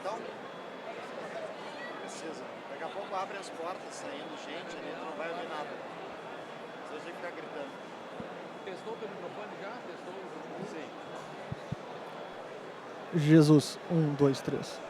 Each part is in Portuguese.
Então, precisa. Daqui a pouco abre as portas, saindo gente ali, tu não vai ouvir nada. Você tem que ficar gritando. Testou teu microfone já? Testou? Sim. Jesus, 1, 2, 3.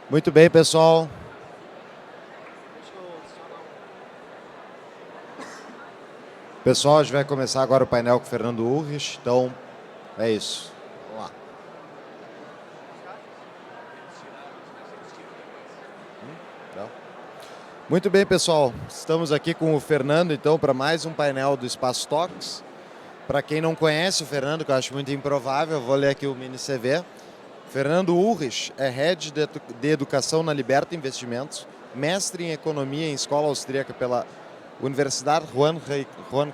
Muito bem, pessoal. Pessoal, a gente vai começar agora o painel com o Fernando Urrich, então é isso. Vamos lá. Não. Muito bem, pessoal. Estamos aqui com o Fernando, então, para mais um painel do Espaço Talks. Para quem não conhece o Fernando, que eu acho muito improvável, eu vou ler aqui o mini CV. Fernando Urrich é Head de Educação na Liberta Investimentos, mestre em Economia em Escola Austríaca pela Universidade Rei Juan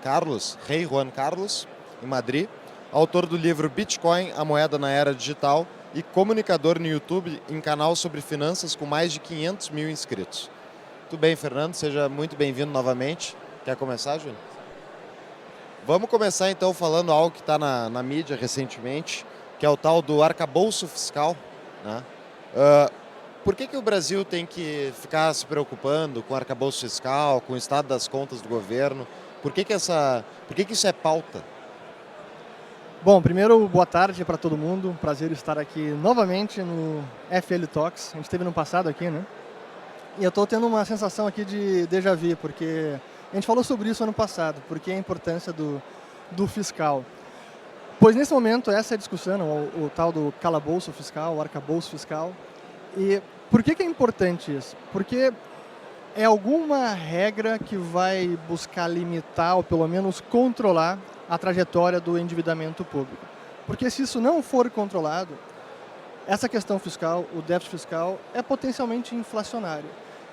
Carlos, em Madrid, autor do livro Bitcoin, a moeda na era digital e comunicador no YouTube em canal sobre finanças com mais de 500 mil inscritos. Tudo bem, Fernando? Seja muito bem-vindo novamente. Quer começar, Júnior? Vamos começar então falando algo que está na mídia recentemente, que é o tal do arcabouço fiscal, né? Por que o Brasil tem que ficar se preocupando com o arcabouço fiscal, com o estado das contas do governo? Por que isso é pauta? Bom, primeiro, boa tarde para todo mundo. Prazer estar aqui novamente no FL Talks. A gente esteve no passado aqui, né? E eu estou tendo uma sensação aqui de déjà vu, porque a gente falou sobre isso ano passado, porque a importância do fiscal. Pois nesse momento, essa é a discussão, o tal do calabouço fiscal, o arcabouço fiscal. E por que é importante isso? Porque é alguma regra que vai buscar limitar ou pelo menos controlar a trajetória do endividamento público. Porque se isso não for controlado, essa questão fiscal, o déficit fiscal, é potencialmente inflacionário.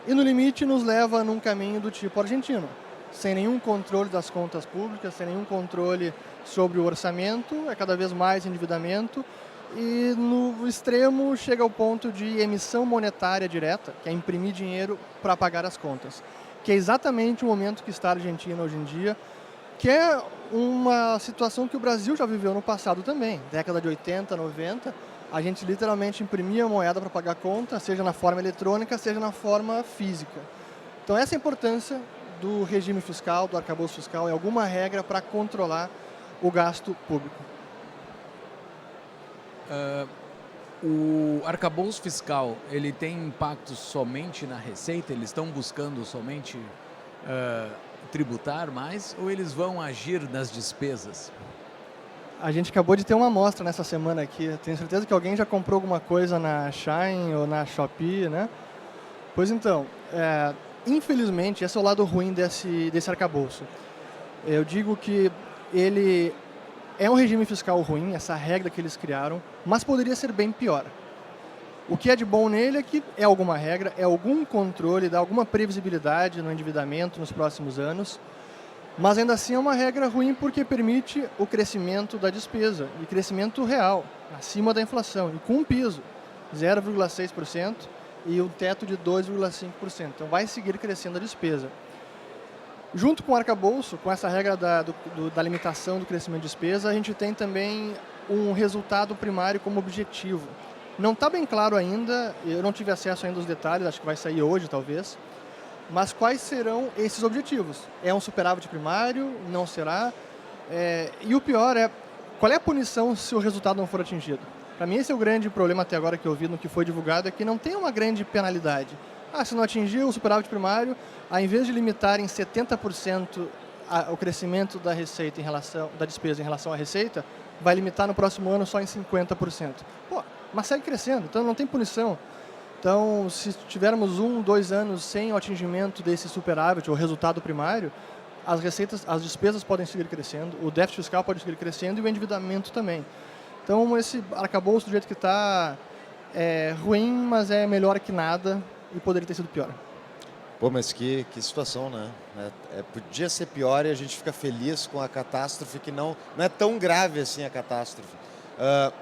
E no limite nos leva num caminho do tipo argentino, sem nenhum controle das contas públicas, sem nenhum controle sobre o orçamento, é cada vez mais endividamento, e no extremo chega ao ponto de emissão monetária direta, que é imprimir dinheiro para pagar as contas, que é exatamente o momento que está a Argentina hoje em dia, que é uma situação que o Brasil já viveu no passado também, década de 80, 90, a gente literalmente imprimia moeda para pagar conta, seja na forma eletrônica, seja na forma física. Então essa é a importância do regime fiscal, do arcabouço fiscal, é alguma regra para controlar o gasto público. O arcabouço fiscal, ele tem impacto somente na receita? Eles estão buscando somente tributar mais ou eles vão agir nas despesas? A gente acabou de ter uma amostra nessa semana aqui. Tenho certeza que alguém já comprou alguma coisa na Shein ou na Shopee, né? Pois então, infelizmente, esse é o lado ruim desse arcabouço. Eu digo que ele é um regime fiscal ruim, essa regra que eles criaram, mas poderia ser bem pior. O que é de bom nele é que é alguma regra, é algum controle, dá alguma previsibilidade no endividamento nos próximos anos, mas ainda assim é uma regra ruim porque permite o crescimento da despesa, e crescimento real, acima da inflação, e com um piso, 0,6%, e um teto de 2,5%. Então vai seguir crescendo a despesa. Junto com o arcabouço, com essa regra da limitação do crescimento de despesa, a gente tem também um resultado primário como objetivo. Não está bem claro ainda, eu não tive acesso ainda aos detalhes, acho que vai sair hoje talvez, mas quais serão esses objetivos? É um superávit primário? Não será? E o pior é, qual é a punição se o resultado não for atingido? Para mim esse é o grande problema até agora que eu vi no que foi divulgado, é que não tem uma grande penalidade. Se não atingir o superávit primário, ao invés de limitar em 70% o crescimento da receita da despesa em relação à receita, vai limitar no próximo ano só em 50%. Mas segue crescendo, então não tem punição. Então, se tivermos 1, 2 anos sem o atingimento desse superávit, ou resultado primário, as despesas podem seguir crescendo, o déficit fiscal pode seguir crescendo e o endividamento também. Então, esse arcabouço do jeito que está é ruim, mas é melhor que nada e poderia ter sido pior. Pô, mas que situação, né? Podia ser pior e a gente fica feliz com a catástrofe, que não é tão grave assim a catástrofe. Ah,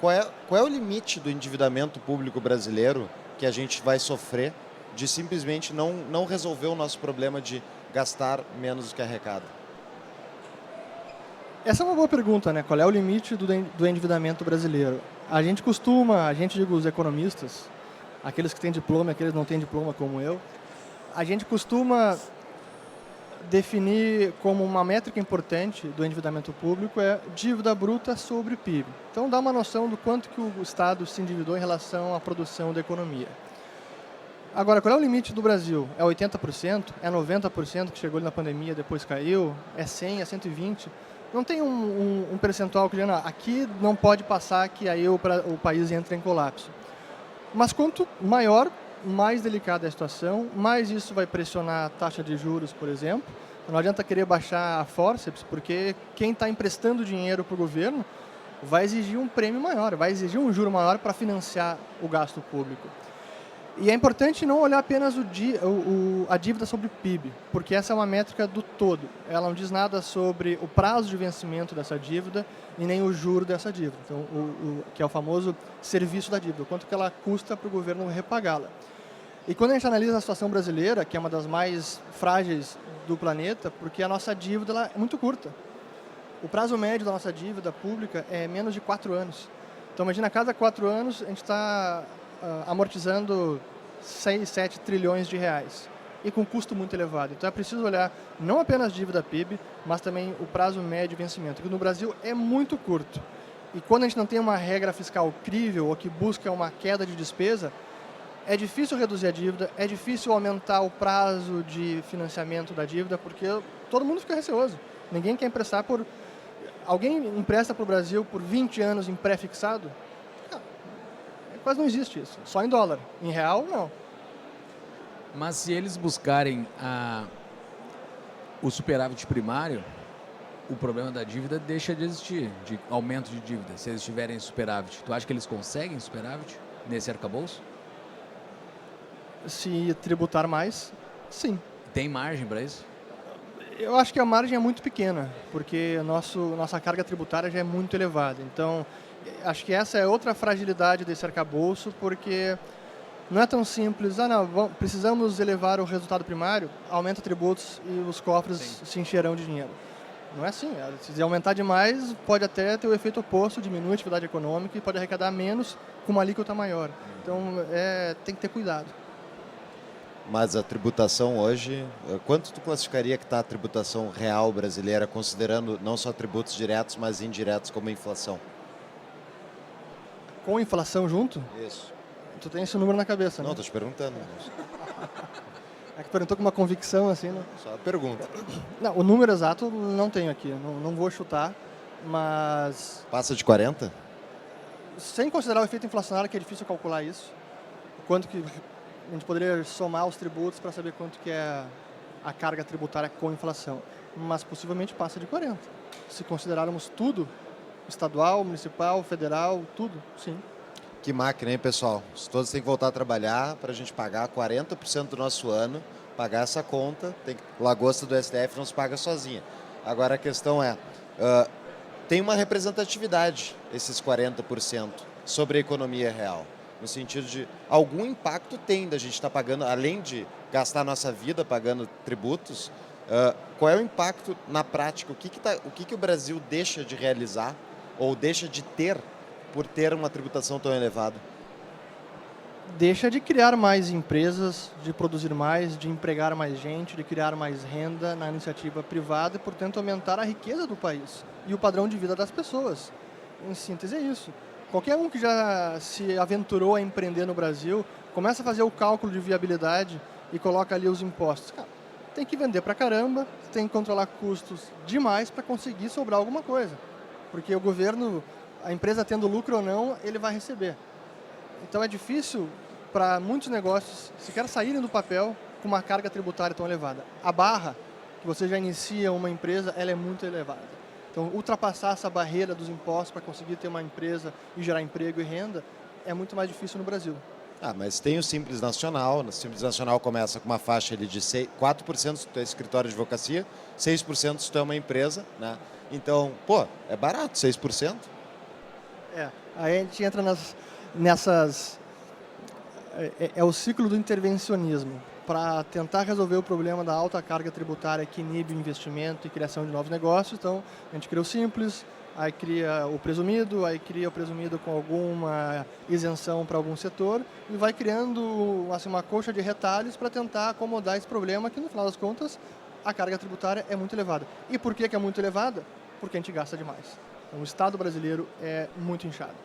qual é o limite do endividamento público brasileiro que a gente vai sofrer de simplesmente não resolver o nosso problema de gastar menos do que arrecada? Essa é uma boa pergunta, né? Qual é o limite do endividamento brasileiro? A gente, digo os economistas, aqueles que têm diploma e aqueles que não têm diploma como eu, a gente costuma definir como uma métrica importante do endividamento público é dívida bruta sobre PIB. Então dá uma noção do quanto que o Estado se endividou em relação à produção da economia. Agora, qual é o limite do Brasil? É 80%? É 90% que chegou ali na pandemia, depois caiu? É 100%? É 120%? Não tem um percentual que diz, não, aqui não pode passar que aí o país entra em colapso. Mas quanto maior, mais delicada é a situação, mais isso vai pressionar a taxa de juros, por exemplo. Não adianta querer baixar a forceps, porque quem está emprestando dinheiro para o governo vai exigir um prêmio maior, vai exigir um juro maior para financiar o gasto público. E é importante não olhar apenas a dívida sobre o PIB, porque essa é uma métrica do todo. Ela não diz nada sobre o prazo de vencimento dessa dívida e nem o juro dessa dívida, então, que é o famoso serviço da dívida, o quanto que ela custa para o governo repagá-la. E quando a gente analisa a situação brasileira, que é uma das mais frágeis do planeta, porque a nossa dívida ela é muito curta. O prazo médio da nossa dívida pública é menos de 4 anos. Então, imagina, a cada 4 anos a gente está amortizando 6, 7 trilhões de reais e com custo muito elevado. Então é preciso olhar não apenas dívida PIB, mas também o prazo médio de vencimento, que no Brasil é muito curto. E quando a gente não tem uma regra fiscal crível ou que busca uma queda de despesa, é difícil reduzir a dívida, é difícil aumentar o prazo de financiamento da dívida, porque todo mundo fica receoso. Ninguém quer emprestar por... Alguém empresta para o Brasil por 20 anos em pré-fixado? Quase não existe isso. Só em dólar. Em real, não. Mas se eles buscarem o superávit primário, o problema da dívida deixa de existir, de aumento de dívida, se eles tiverem superávit. Tu acha que eles conseguem superávit nesse arcabouço? Se tributar mais, sim. Tem margem para isso? Eu acho que a margem é muito pequena, porque nossa carga tributária já é muito elevada. Então, acho que essa é outra fragilidade desse arcabouço, porque não é tão simples, precisamos elevar o resultado primário, aumenta tributos e os cofres se encherão de dinheiro. Não é assim, se aumentar demais pode até ter o efeito oposto, diminui a atividade econômica e pode arrecadar menos com uma alíquota maior. Então, tem que ter cuidado. Mas a tributação hoje, quanto tu classificaria que está a tributação real brasileira, considerando não só tributos diretos, mas indiretos como a inflação? Com inflação junto? Isso. Tu tem esse número na cabeça, né? Não, estou te perguntando. É que perguntou com uma convicção, assim, né? Só a pergunta. Não, o número exato não tenho aqui, não vou chutar, mas... Passa de 40? Sem considerar o efeito inflacionário, que é difícil calcular isso, quanto que a gente poderia somar os tributos para saber quanto que é a carga tributária com inflação, mas possivelmente passa de 40. Se considerarmos tudo, estadual, municipal, federal, tudo, sim. Que máquina, hein, pessoal? Todos têm que voltar a trabalhar para a gente pagar 40% do nosso ano, pagar essa conta. Lagosta do STF não se paga sozinha. Agora a questão é, tem uma representatividade, esses 40%, sobre a economia real. No sentido de, algum impacto tem da gente estar pagando, além de gastar a nossa vida pagando tributos, qual é o impacto na prática? O que o Brasil deixa de realizar ou deixa de ter por ter uma tributação tão elevada? Deixa de criar mais empresas, de produzir mais, de empregar mais gente, de criar mais renda na iniciativa privada e, portanto, aumentar a riqueza do país e o padrão de vida das pessoas. Em síntese, é isso. Qualquer um que já se aventurou a empreender no Brasil, começa a fazer o cálculo de viabilidade e coloca ali os impostos. Cara, tem que vender pra caramba, tem que controlar custos demais para conseguir sobrar alguma coisa. Porque o governo, a empresa tendo lucro ou não, ele vai receber. Então é difícil para muitos negócios sequer saírem do papel com uma carga tributária tão elevada. A barra que você já inicia uma empresa, ela é muito elevada. Então, ultrapassar essa barreira dos impostos para conseguir ter uma empresa e gerar emprego e renda é muito mais difícil no Brasil. Mas tem o Simples Nacional. O Simples Nacional começa com uma faixa ali de 4% se tu é escritório de advocacia, 6% se tu é uma empresa, né? Então, é barato, 6%. Aí a gente entra nessas... É o ciclo do intervencionismo. Para tentar resolver o problema da alta carga tributária que inibe o investimento e criação de novos negócios, então a gente cria o Simples, aí cria o presumido, aí cria o presumido com alguma isenção para algum setor e vai criando assim, uma coxa de retalhos para tentar acomodar esse problema que, no final das contas, a carga tributária é muito elevada. E por que é muito elevada? Porque a gente gasta demais. Então, o Estado brasileiro é muito inchado.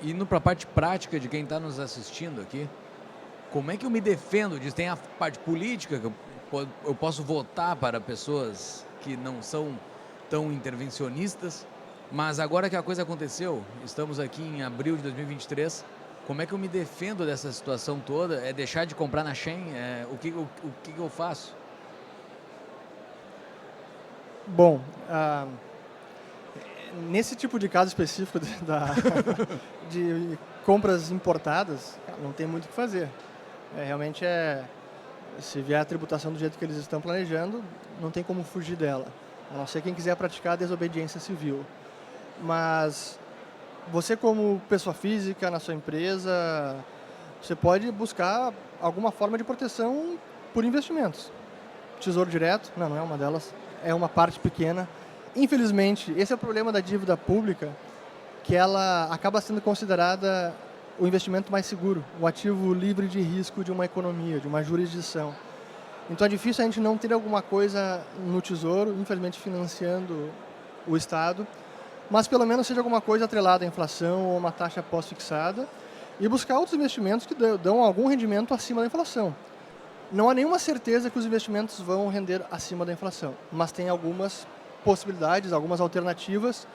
Indo para a parte prática de quem está nos assistindo aqui, como é que eu me defendo disso? Tem a parte política, que eu posso votar para pessoas que não são tão intervencionistas, mas agora que a coisa aconteceu, estamos aqui em abril de 2023, como é que eu me defendo dessa situação toda? É deixar de comprar na Shein? O que eu faço? Bom, nesse tipo de caso específico de compras importadas, não tem muito o que fazer. Realmente se vier a tributação do jeito que eles estão planejando, não tem como fugir dela, a não ser quem quiser praticar a desobediência civil. Mas você, como pessoa física na sua empresa, você pode buscar alguma forma de proteção por investimentos. Tesouro direto, não é uma delas, é uma parte pequena. Infelizmente, esse é o problema da dívida pública, que ela acaba sendo considerada o investimento mais seguro, o ativo livre de risco de uma economia, de uma jurisdição. Então é difícil a gente não ter alguma coisa no Tesouro, infelizmente financiando o Estado, mas pelo menos seja alguma coisa atrelada à inflação ou uma taxa pós-fixada e buscar outros investimentos que dão algum rendimento acima da inflação. Não há nenhuma certeza que os investimentos vão render acima da inflação, mas tem algumas possibilidades, algumas alternativas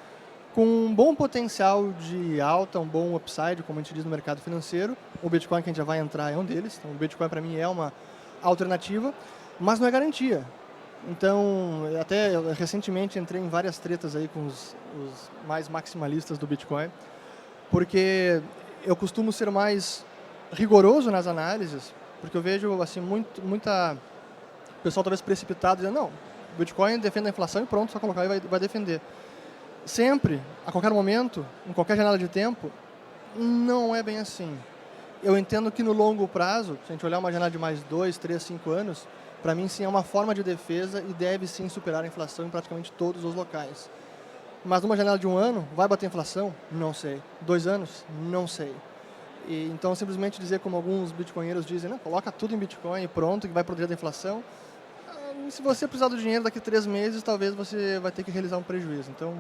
com um bom potencial de alta, um bom upside, como a gente diz no mercado financeiro. O Bitcoin, que a gente já vai entrar, é um deles. Então, o Bitcoin, para mim, é uma alternativa, mas não é garantia. Então, até recentemente entrei em várias tretas aí com os mais maximalistas do Bitcoin, porque eu costumo ser mais rigoroso nas análises, porque eu vejo assim, muita pessoal talvez precipitado, dizendo, não, o Bitcoin defende a inflação e pronto, só colocar e vai defender. Sempre, a qualquer momento, em qualquer janela de tempo, não é bem assim. Eu entendo que no longo prazo, se a gente olhar uma janela de mais 2, 3, 5 anos, para mim sim é uma forma de defesa e deve sim superar a inflação em praticamente todos os locais. Mas numa janela de 1 ano, vai bater a inflação? Não sei. 2 anos? Não sei. E, então, simplesmente dizer, como alguns bitcoinheiros dizem, não, coloca tudo em Bitcoin e pronto, que vai proteger da inflação. Se você precisar do dinheiro daqui a 3 meses, talvez você vai ter que realizar um prejuízo. Então,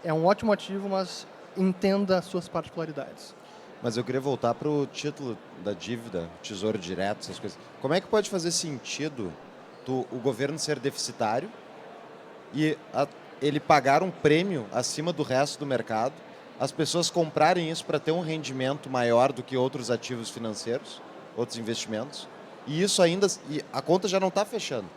é um ótimo ativo, mas entenda as suas particularidades. Mas eu queria voltar para o título da dívida, Tesouro Direto, essas coisas. Como é que pode fazer sentido o governo ser deficitário e ele pagar um prêmio acima do resto do mercado, as pessoas comprarem isso para ter um rendimento maior do que outros ativos financeiros, outros investimentos, e isso ainda, e a conta já não está fechando?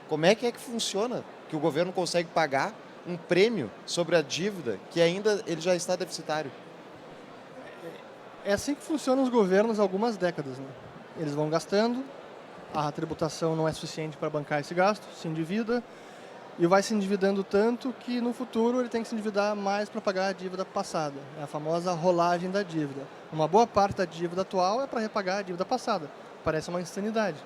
Como é que funciona que o governo consegue pagar um prêmio sobre a dívida que ainda ele já está deficitário? É assim que funcionam os governos há algumas décadas, né? Eles vão gastando, a tributação não é suficiente para bancar esse gasto, se endivida, e vai se endividando tanto que no futuro ele tem que se endividar mais para pagar a dívida passada, é a famosa rolagem da dívida. Uma boa parte da dívida atual é para repagar a dívida passada. Parece uma insanidade,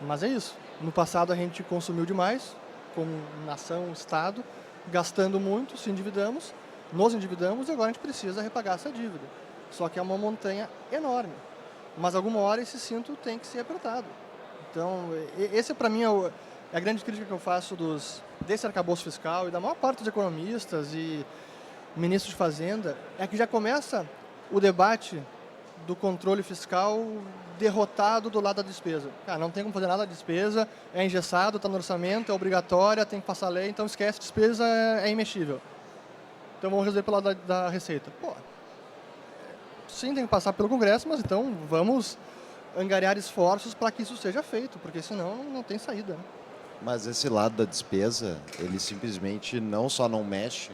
mas é isso. No passado a gente consumiu demais, como nação, Estado, gastando muito, nos endividamos e agora a gente precisa repagar essa dívida. Só que é uma montanha enorme, mas alguma hora esse cinto tem que ser apertado. Então, esse para mim é a grande crítica que eu faço desse arcabouço fiscal e da maior parte dos economistas e ministros de Fazenda, é que já começa o debate do controle fiscal derrotado do lado da despesa. Não tem como fazer nada da despesa, é engessado, está no orçamento, é obrigatória, tem que passar a lei, então esquece, despesa é imexível. Então vamos resolver pelo lado da receita. Sim, tem que passar pelo Congresso, mas então vamos angariar esforços para que isso seja feito, porque senão não tem saída. Mas esse lado da despesa, ele simplesmente não só não mexe,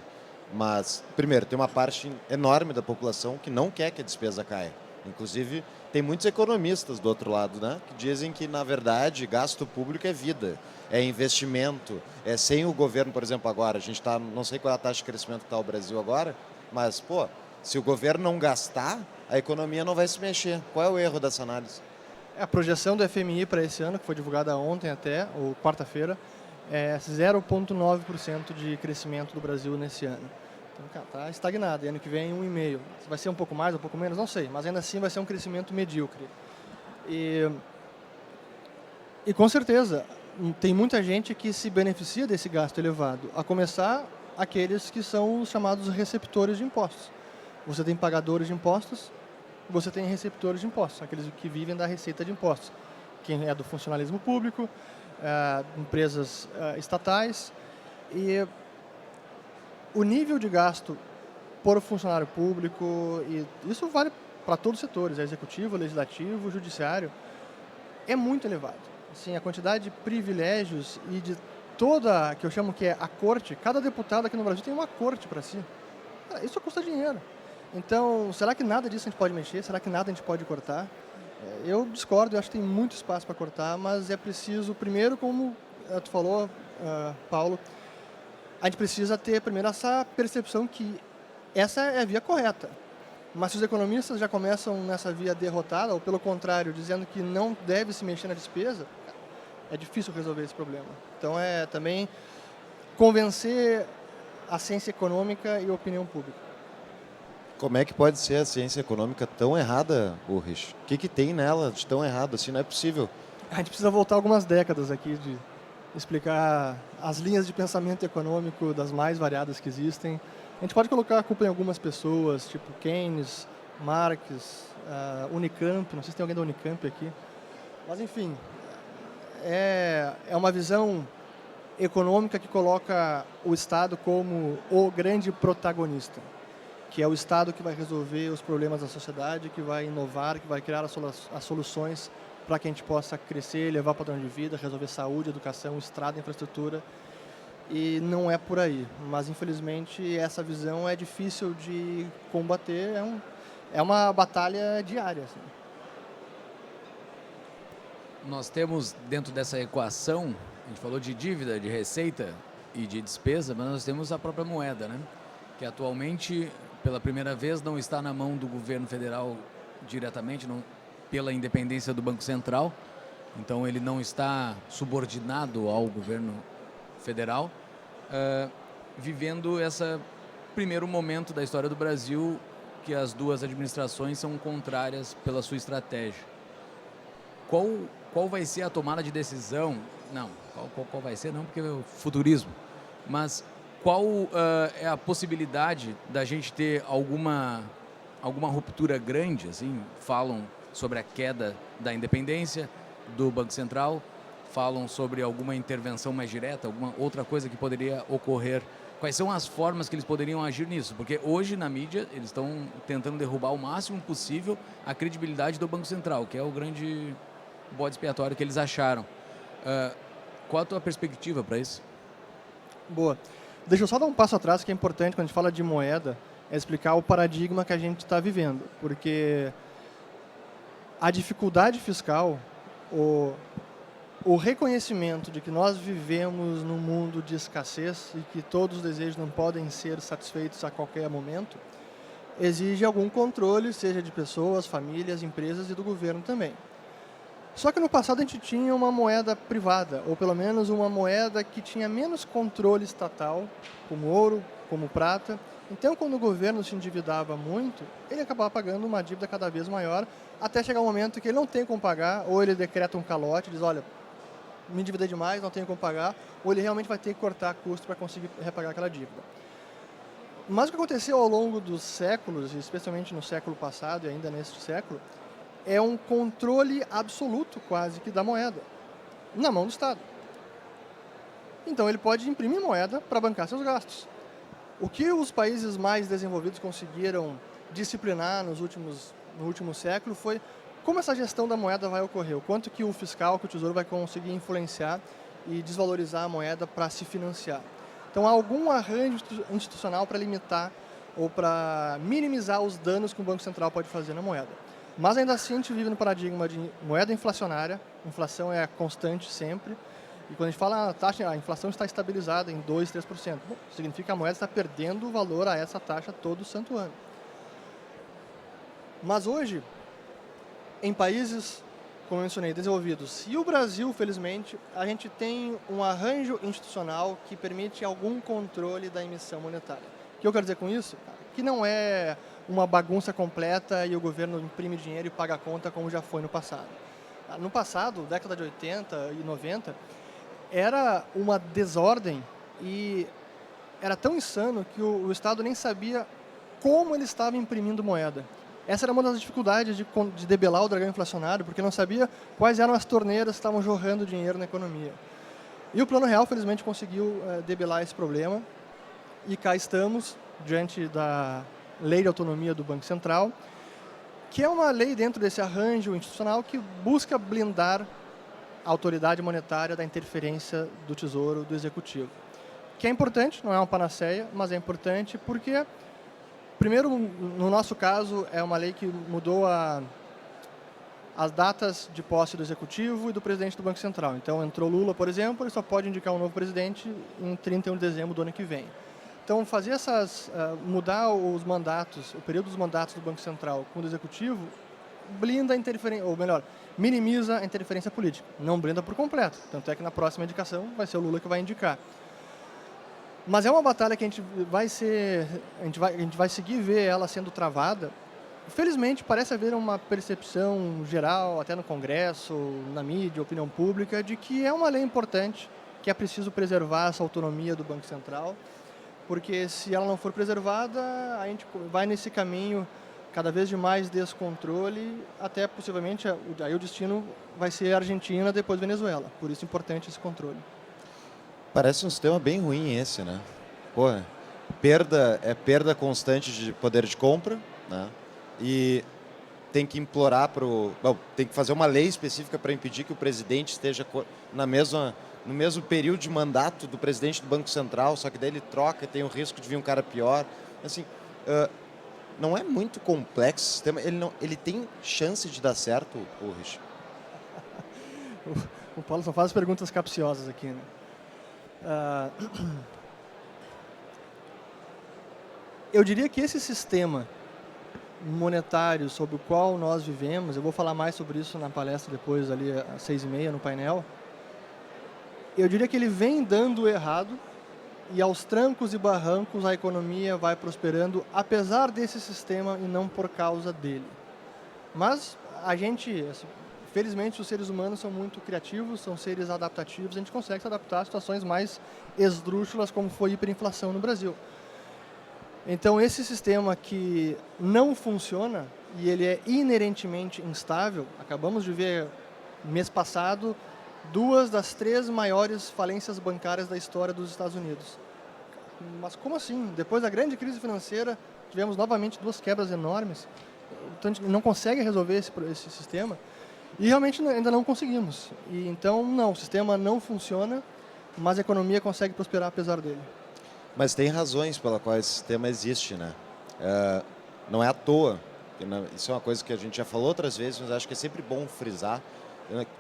mas, primeiro, tem uma parte enorme da população que não quer que a despesa caia. Inclusive, tem muitos economistas do outro lado, né, que dizem que, na verdade, gasto público é vida, é investimento. Sem o governo, por exemplo, agora, a gente está, não sei qual é a taxa de crescimento que está o Brasil agora, mas, se o governo não gastar, a economia não vai se mexer. Qual é o erro dessa análise? A projeção do FMI para esse ano, que foi divulgada ontem até, ou quarta-feira, é 0,9% de crescimento do Brasil nesse ano. Então, está estagnado. E ano que vem, 1,5%. Vai ser um pouco mais, um pouco menos, não sei. Mas ainda assim vai ser um crescimento medíocre. E com certeza, tem muita gente que se beneficia desse gasto elevado. A começar, aqueles que são os chamados receptores de impostos. Você tem pagadores de impostos, você tem receptores de impostos, aqueles que vivem da receita de impostos. Quem é do funcionalismo público, empresas estatais. E o nível de gasto por funcionário público, e isso vale para todos os setores, executivo, legislativo, judiciário, é muito elevado. Assim, a quantidade de privilégios e de toda, que eu chamo que é a corte, cada deputado aqui no Brasil tem uma corte para si. Isso custa dinheiro. Então, será que nada disso a gente pode mexer? Será que nada a gente pode cortar? Eu discordo, eu acho que tem muito espaço para cortar, mas é preciso, primeiro, como tu falou, Paulo, a gente precisa ter primeiro essa percepção que essa é a via correta. Mas se os economistas já começam nessa via derrotada, ou pelo contrário, dizendo que não deve se mexer na despesa, é difícil resolver esse problema. Então é também convencer a ciência econômica e a opinião pública. Como é que pode ser a ciência econômica tão errada, Ulrich? O que tem nela de tão errado? Assim, não é possível. A gente precisa voltar algumas décadas aqui de explicar as linhas de pensamento econômico das mais variadas que existem. A gente pode colocar a culpa em algumas pessoas, tipo Keynes, Marx, Unicamp, não sei se tem alguém da Unicamp aqui. Mas, enfim, é uma visão econômica que coloca o Estado como o grande protagonista, que é o Estado que vai resolver os problemas da sociedade, que vai inovar, que vai criar as soluções para que a gente possa crescer, levar o padrão de vida, resolver saúde, educação, estrada, infraestrutura. E não é por aí. Mas, infelizmente, essa visão é difícil de combater. É uma batalha diária. Assim. Nós temos, dentro dessa equação, a gente falou de dívida, de receita e de despesa, mas nós temos a própria moeda, né? Que atualmente, pela primeira vez, não está na mão do governo federal diretamente, pela independência do Banco Central. Então, ele não está subordinado ao governo federal, vivendo esse primeiro momento da história do Brasil que as duas administrações são contrárias pela sua estratégia. Qual vai ser a tomada de decisão? Não, qual vai ser? Não, porque é o futurismo. Mas qual é a possibilidade da gente ter alguma ruptura grande? Assim, falam sobre a queda da independência do Banco Central, falam sobre alguma intervenção mais direta, alguma outra coisa que poderia ocorrer. Quais são as formas que eles poderiam agir nisso? Porque hoje, na mídia, eles estão tentando derrubar o máximo possível a credibilidade do Banco Central, que é o grande bode expiatório que eles acharam. Qual a tua perspectiva para isso? Boa. Deixa eu só dar um passo atrás, que é importante quando a gente fala de moeda, é explicar o paradigma que a gente está vivendo. Porque a dificuldade fiscal, o reconhecimento de que nós vivemos num mundo de escassez e que todos os desejos não podem ser satisfeitos a qualquer momento, exige algum controle, seja de pessoas, famílias, empresas e do governo também. Só que no passado a gente tinha uma moeda privada, ou pelo menos uma moeda que tinha menos controle estatal, como ouro, como prata. Então, quando o governo se endividava muito, ele acabava pagando uma dívida cada vez maior, até chegar um momento que ele não tem como pagar, ou ele decreta um calote, diz, olha, me endividei demais, não tenho como pagar, ou ele realmente vai ter que cortar custo para conseguir repagar aquela dívida. Mas o que aconteceu ao longo dos séculos, especialmente no século passado e ainda neste século, é um controle absoluto quase que da moeda, na mão do Estado. Então ele pode imprimir moeda para bancar seus gastos. O que os países mais desenvolvidos conseguiram disciplinar no último século foi como essa gestão da moeda vai ocorrer, o quanto que o fiscal, que o Tesouro vai conseguir influenciar e desvalorizar a moeda para se financiar. Então há algum arranjo institucional para limitar ou para minimizar os danos que o Banco Central pode fazer na moeda. Mas ainda assim a gente vive no paradigma de moeda inflacionária, inflação é constante sempre, e quando a gente fala a inflação está estabilizada em 2%, 3%, bom, significa que a moeda está perdendo valor a essa taxa todo santo ano. Mas hoje, em países, como eu mencionei, desenvolvidos, e o Brasil, felizmente, a gente tem um arranjo institucional que permite algum controle da emissão monetária. O que eu quero dizer com isso? Que não é uma bagunça completa e o governo imprime dinheiro e paga a conta como já foi no passado. No passado, década de 80 e 90, era uma desordem e era tão insano que o Estado nem sabia como ele estava imprimindo moeda. Essa era uma das dificuldades de debelar o dragão inflacionário, porque não sabia quais eram as torneiras que estavam jorrando dinheiro na economia. E o Plano Real, felizmente, conseguiu debelar esse problema. E cá estamos, diante da Lei de Autonomia do Banco Central, que é uma lei dentro desse arranjo institucional que busca blindar a autoridade monetária da interferência do Tesouro, do Executivo. Que é importante, não é uma panaceia, mas é importante porque, primeiro, no nosso caso, é uma lei que mudou as datas de posse do Executivo e do presidente do Banco Central. Então, entrou Lula, por exemplo, ele só pode indicar um novo presidente em 31 de dezembro do ano que vem. Então, fazer mudar os mandatos, o período dos mandatos do Banco Central com o do Executivo, blinda a interferência, ou melhor, minimiza a interferência política. Não blinda por completo. Tanto é que na próxima indicação vai ser o Lula que vai indicar. Mas é uma batalha que a gente vai seguir ver ela sendo travada. Felizmente, parece haver uma percepção geral, até no Congresso, na mídia, opinião pública, de que é uma lei importante, que é preciso preservar essa autonomia do Banco Central, porque se ela não for preservada, a gente vai nesse caminho cada vez de mais descontrole, até possivelmente aí o destino vai ser Argentina, depois Venezuela. Por isso é importante esse controle. Parece um sistema bem ruim esse, né? Pô, perda constante de poder de compra, né? E tem que implorar tem que fazer uma lei específica para impedir que o presidente esteja no mesmo período de mandato do presidente do Banco Central, só que daí ele troca e tem o risco de vir um cara pior. Assim, não é muito complexo o sistema, ele tem chance de dar certo, Ulrich? O Paulo só faz perguntas capciosas aqui, né? Eu diria que esse sistema monetário sobre o qual nós vivemos, eu vou falar mais sobre isso na palestra depois, ali às 6h30 no painel, eu diria que ele vem dando errado e aos trancos e barrancos a economia vai prosperando apesar desse sistema e não por causa dele. Mas felizmente os seres humanos são muito criativos, são seres adaptativos, a gente consegue se adaptar a situações mais esdrúxulas como foi a hiperinflação no Brasil. Então esse sistema que não funciona e ele é inerentemente instável, acabamos de ver mês passado 2 das 3 maiores falências bancárias da história dos Estados Unidos. Mas como assim? Depois da grande crise financeira, tivemos novamente 2 quebras enormes. Então a gente não consegue resolver esse sistema e realmente ainda não conseguimos. E então, não, o sistema não funciona, mas a economia consegue prosperar apesar dele. Mas tem razões pela qual esse sistema existe, né? Não é à toa. Isso é uma coisa que a gente já falou outras vezes, mas acho que é sempre bom frisar.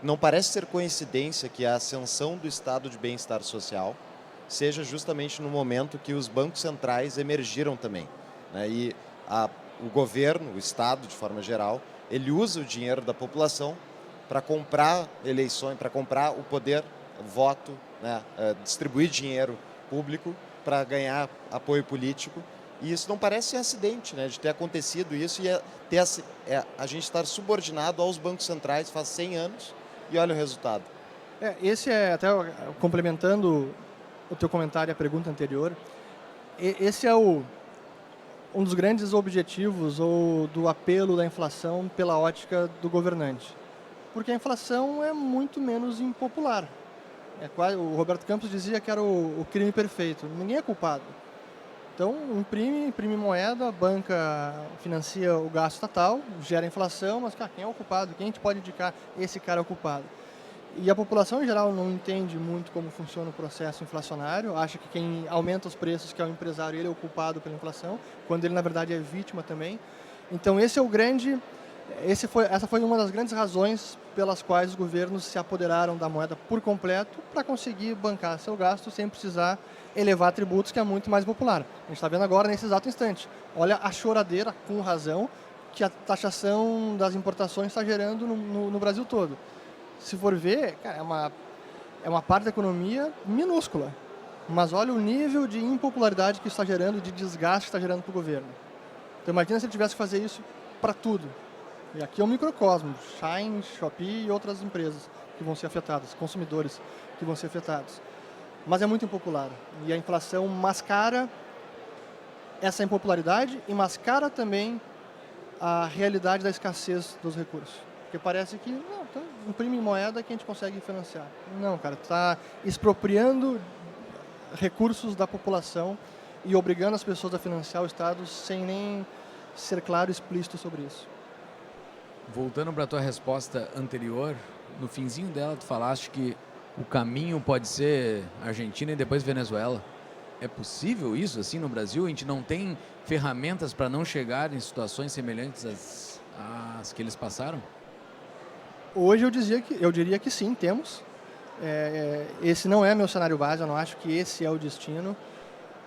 Não parece ser coincidência que a ascensão do estado de bem-estar social seja justamente no momento que os bancos centrais emergiram também, né? E o governo, o Estado, de forma geral, ele usa o dinheiro da população para comprar eleições, para comprar o poder, o voto, né? Distribuir dinheiro público para ganhar apoio político. E isso não parece ser acidente, né? De ter acontecido isso e a gente estar subordinado aos bancos centrais faz 100 anos e olha o resultado. Esse até complementando o teu comentário e a pergunta anterior, esse é um dos grandes objetivos ou do apelo da inflação pela ótica do governante. Porque a inflação é muito menos impopular. O Roberto Campos dizia que era o crime perfeito. Ninguém é culpado. Então, imprime moeda, a banca financia o gasto estatal, gera inflação, mas quem é o culpado? Quem a gente pode indicar esse cara é o culpado? E a população, em geral, não entende muito como funciona o processo inflacionário, acha que quem aumenta os preços, que é o empresário, ele é o culpado pela inflação, quando ele, na verdade, é vítima também. Então, esse é o grande Essa foi uma das grandes razões pelas quais os governos se apoderaram da moeda por completo para conseguir bancar seu gasto sem precisar elevar tributos, que é muito mais popular. A gente está vendo agora, nesse exato instante. Olha a choradeira, com razão, que a taxação das importações está gerando no Brasil todo. Se for ver, cara, é uma parte da economia minúscula. Mas olha o nível de impopularidade que está gerando, de desgaste que está gerando para o governo. Então imagina se ele tivesse que fazer isso para tudo. E aqui é um microcosmo, Shine, Shopee e outras empresas que vão ser afetadas, consumidores que vão ser afetados. Mas é muito impopular. E a inflação mascara essa impopularidade e mascara também a realidade da escassez dos recursos. Porque parece que, não, então, imprime moeda que a gente consegue financiar. Não, cara, está expropriando recursos da população e obrigando as pessoas a financiar o Estado sem nem ser claro e explícito sobre isso. Voltando para a tua resposta anterior, no finzinho dela tu falaste que o caminho pode ser Argentina e depois Venezuela. É possível isso assim no Brasil? A gente não tem ferramentas para não chegar em situações semelhantes às que eles passaram? Hoje eu diria que sim, temos. Esse não é meu cenário base, eu não acho que esse é o destino,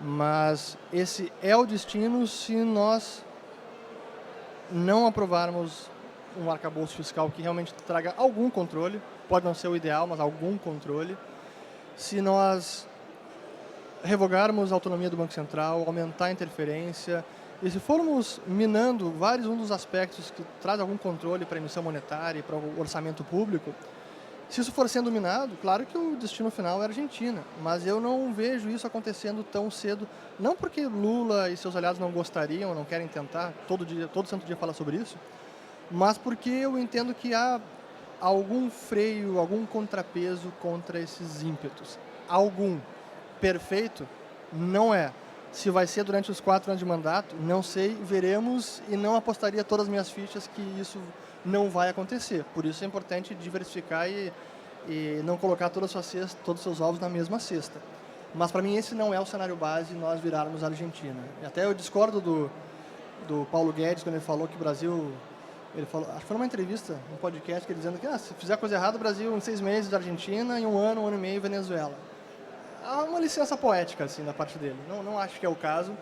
mas esse é o destino se nós não aprovarmos um arcabouço fiscal que realmente traga algum controle, pode não ser o ideal, mas algum controle. Se nós revogarmos a autonomia do Banco Central, aumentar a interferência, e se formos minando um dos aspectos que traz algum controle para a emissão monetária e para o orçamento público, se isso for sendo minado, claro que o destino final é a Argentina, mas eu não vejo isso acontecendo tão cedo, não porque Lula e seus aliados não gostariam, não querem tentar, todo santo dia falar sobre isso, mas porque eu entendo que há algum freio, algum contrapeso contra esses ímpetos. Algum. Perfeito? Não é. Se vai ser durante os 4 anos de mandato, não sei, veremos, e não apostaria todas as minhas fichas que isso não vai acontecer. Por isso é importante diversificar e não colocar todos os seus ovos na mesma cesta. Mas para mim esse não é o cenário base, nós virarmos a Argentina. E até eu discordo do Paulo Guedes quando ele falou que o Brasil... Ele falou, acho que foi numa entrevista, um podcast, que ele dizendo que se fizer coisa errada, o Brasil em 6 meses da Argentina, em um ano e meio, Venezuela. Há uma licença poética, assim, da parte dele. Não acho que é o caso,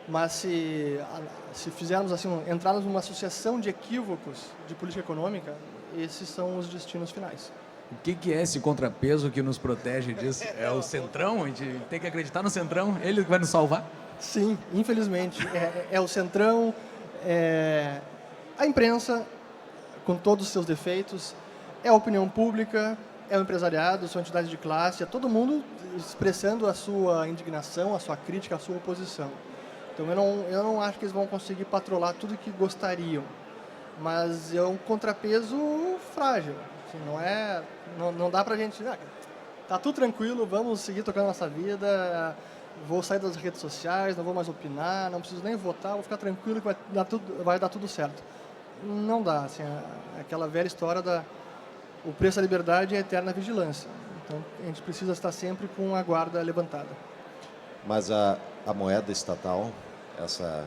mas se fizermos assim, entrarmos numa sucessão de equívocos de política econômica, esses são os destinos finais. O que é esse contrapeso que nos protege disso? É o Centrão? A gente tem que acreditar no Centrão? Ele que vai nos salvar? Sim, infelizmente. É o Centrão, a imprensa, com todos os seus defeitos, é a opinião pública, é o empresariado, são entidades de classe, é todo mundo expressando a sua indignação, a sua crítica, a sua oposição. Então eu não acho que eles vão conseguir patrolar tudo o que gostariam, mas é um contrapeso frágil. Assim, não dá pra gente... tá tudo tranquilo, vamos seguir tocando nossa vida, vou sair das redes sociais, não vou mais opinar, não preciso nem votar, vou ficar tranquilo que vai dar tudo certo. Não dá, assim, aquela velha história o preço da liberdade é a eterna vigilância. Então, a gente precisa estar sempre com a guarda levantada. Mas a moeda estatal, essa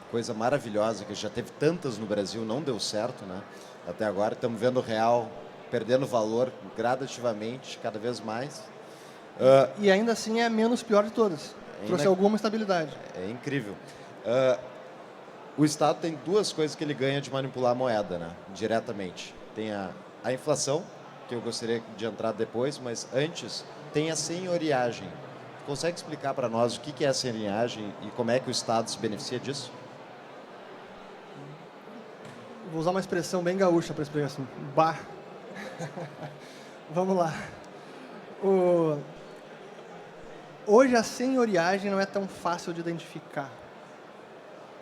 coisa maravilhosa que já teve tantas no Brasil, não deu certo, né? Até agora estamos vendo o real perdendo valor gradativamente, cada vez mais. E ainda assim é a menos pior de todas. Trouxe alguma estabilidade. É incrível. O Estado tem 2 coisas que ele ganha de manipular a moeda, né? Diretamente. Tem a inflação, que eu gostaria de entrar depois, mas antes tem a senhoriagem. Consegue explicar para nós o que é a senhoriagem e como é que o Estado se beneficia disso? Vou usar uma expressão bem gaúcha para explicar assim. Bah. Vamos lá. Hoje a senhoriagem não é tão fácil de identificar.